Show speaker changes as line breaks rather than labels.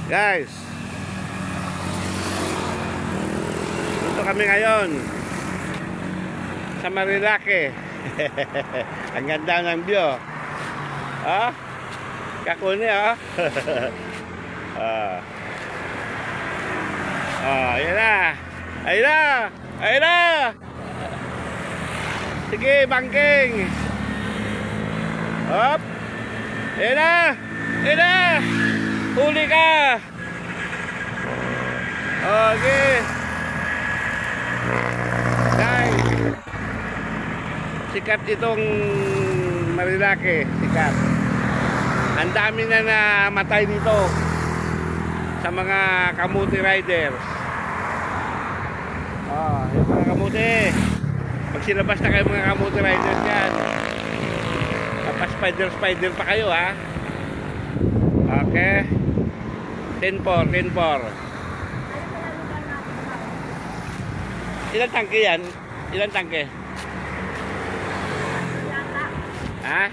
Guys, dito kami ngayon sa Marilake. Ang ganda ng view. Ah, kakuni ah. Ayan na. Ayan na. Ayan na. Sige, bangking. Hop. Ayan na. Ayan na. Huli ka. Okay. Guys, sikat itong Marilake. Sikat. Ang dami na namatay dito sa mga kamuti riders. Yung mga kamuti. Pag silabas na kayo mga kamuti riders yan, spider pa kayo ha. Okay. 10-4. Ilan tangke yan? Ilan tangke? Ha?